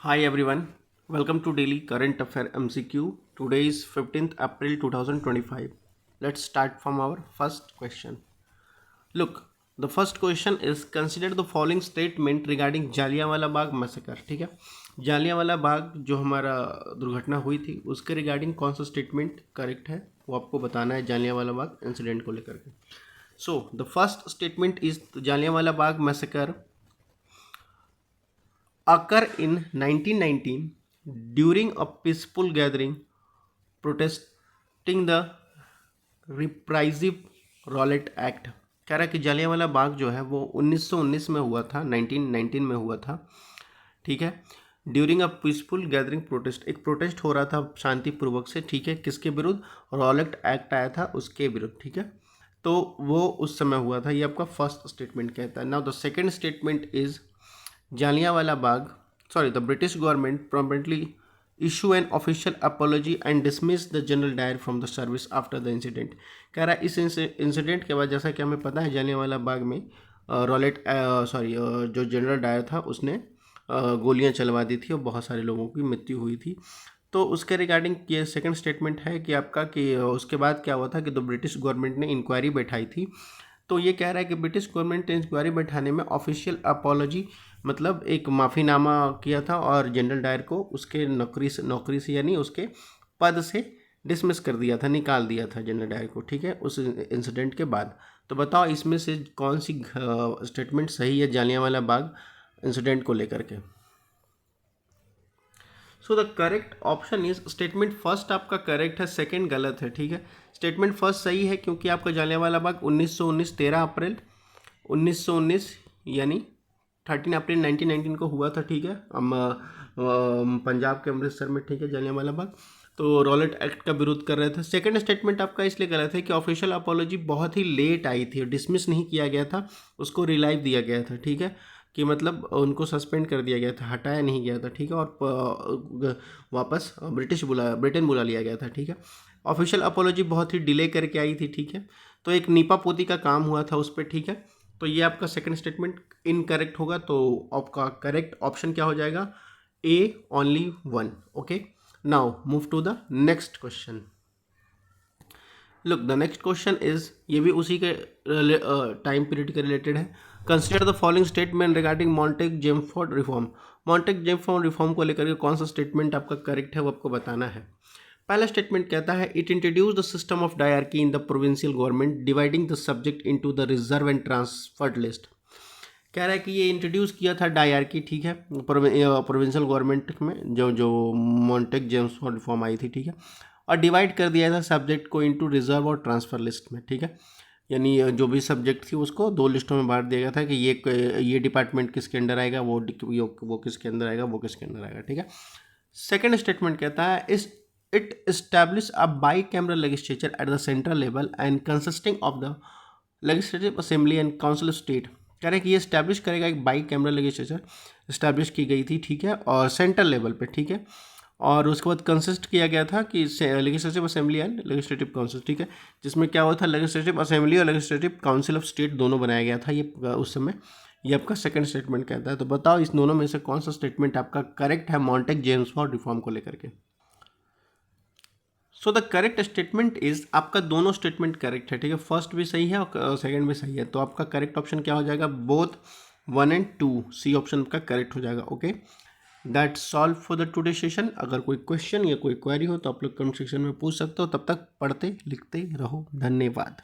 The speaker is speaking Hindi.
Hi everyone, welcome to Daily Current Affair MCQ. Today is 15th April 2025. Let's start from our first question. Look, the first question is consider the following statement regarding Jallianwala Bagh massacre. ठीक है, जालियांवाला बाग जो हमारा दुर्घटना हुई थी उसके रिगार्डिंग कौन सा स्टेटमेंट करेक्ट है वो आपको बताना है जालियांवाला बाग इंसिडेंट को लेकर के. So the first statement is Jallianwala Bagh massacre occur in 1919 during a peaceful gathering protesting the repressive Rowlatt Act. कह रहा है कि जालियांवाला बाग जो है वो 1919 में हुआ था, 1919 में हुआ था. ठीक है, during a peaceful gathering protest, एक प्रोटेस्ट हो रहा था शांतिपूर्वक से. ठीक है, किसके विरुद्ध? रॉलेट एक्ट आया था उसके विरुद्ध. ठीक है, तो वो उस समय हुआ था. ये आपका फर्स्ट स्टेटमेंट कहता है. Now the second statement is Jallianwala Bagh, the British government promptly issue an official apology and dismiss the General Dyer from the service after the incident. कह रहा है इस इंसिडेंट के बाद, जैसा कि हमें पता है जालियांवाला बाग में जो जनरल डायर था उसने गोलियां चलवा दी थी और बहुत सारे लोगों की मृत्यु हुई थी. तो उसके रिगार्डिंग ये सेकंड स्टेटमेंट है कि आपका कि उसके बाद क्या हुआ था कि तो ब्रिटिश गवर्नमेंट ने इंक्वायरी बैठाई थी. तो ये कह रहा है कि ब्रिटिश गवर्नमेंट ने इंक्वायरी बैठाने में ऑफिशियल अपॉलॉजी मतलब एक माफ़ीनामा किया था और जनरल डायर को उसके नौकरी से यानी उसके पद से डिसमिस कर दिया था, निकाल दिया था जनरल डायर को. ठीक है, उस इंसिडेंट के बाद. तो बताओ इसमें से कौन सी स्टेटमेंट सही है जालियांवाला बाग इंसिडेंट को लेकर के. So the correct option is statement first आपका करेक्ट है, सेकंड गलत है. ठीक है, स्टेटमेंट फर्स्ट सही है क्योंकि आपका जालियांवाला बाग 1919 13 अप्रैल 1919 यानी 13 अप्रैल 1919 को हुआ था. ठीक है, पंजाब के अमृतसर में. ठीक है, जालियांवाला बाग तो रॉलेट एक्ट का विरोध कर रहे थे. सेकंड स्टेटमेंट आपका इसलिए गलत है कि ऑफिशियल अपोलॉजी बहुत ही लेट आई थी, डिसमिस नहीं किया गया था, उसको रिलाइव दिया गया था. ठीक है, कि मतलब उनको सस्पेंड कर दिया गया था, हटाया नहीं गया था. ठीक है, और वापस ब्रिटेन बुला लिया गया था. ठीक है, ऑफिशियल अपोलॉजी बहुत ही डिले करके आई थी. ठीक है, तो एक नीपा पोती का काम हुआ था उस पर. ठीक है, तो ये आपका सेकंड स्टेटमेंट इनकरेक्ट होगा. तो आपका करेक्ट ऑप्शन क्या हो जाएगा? A only one. Okay, now move to the next question. Look, the next question is, ये भी उसी के टाइम पीरियड के रिलेटेड है. Consider the following statement regarding Montagu Chelmsford reform. Montagu Chelmsford reform को लेकर के कौन सा स्टेटमेंट आपका करेक्ट है वो आपको बताना है. पहला स्टेटमेंट कहता है it introduce the system of dyarchy in the provincial government dividing the subject into the reserve and transferred list. कह रहा है कि ये इंट्रोड्यूस किया था डायरकी. ठीक है, प्रोविंशियल गवर्नमेंट में जो मॉन्टेग जेम्सफोर्ड रिफॉर्म आई थी. ठीक है, और डिवाइड कर दिया था सब्जेक्ट को इनटू रिजर्व और ट्रांसफ़र लिस्ट में. ठीक है, यानी जो भी सब्जेक्ट थी उसको दो लिस्टों में बांट दिया गया था कि ये डिपार्टमेंट किसके अंडर आएगा, वो किसके अंदर आएगा, वो किसके अंदर आएगा. ठीक है, सेकेंड स्टेटमेंट कहता है इस it establish a by cameral legislature at the central level and consisting of the legislative assembly and council of state. कह रहे हैं कि ये इस्टेब्लिश करेगा, एक बाई कैमरल लेजिस्लेचर इस्टेब्लिश की गई थी. ठीक है, और सेंट्रल लेवल पे. ठीक है, और उसके बाद कंसिस्ट किया गया था कि legislative assembly and legislative council. ठीक है, जिसमें क्या हुआ था, लेजिस्लेटिव असेंबली और लेजिस्लेटिव काउंसिल ऑफ स्टेट दोनों बनाया गया था ये उस समय. ये आपका सेकंड स्टेटमेंट कहता है. तो बताओ इस दोनों में से कौन सा स्टेटमेंट आपका करेक्ट है मॉन्टेग जेम्सफोर्ड रिफॉर्म को लेकर के. So the correct statement is, आपका दोनों स्टेटमेंट करेक्ट है. ठीक है, फर्स्ट भी सही है और सेकंड भी सही है. तो आपका करेक्ट ऑप्शन क्या हो जाएगा? बोथ 1 और 2, सी ऑप्शन का करेक्ट हो जाएगा. Okay, that's solve for the today session. अगर कोई क्वेश्चन या कोई क्वेरी हो तो आप लोग कमेंट सेक्शन में पूछ सकते हो. तब तक पढ़ते लिखते रहो. धन्यवाद.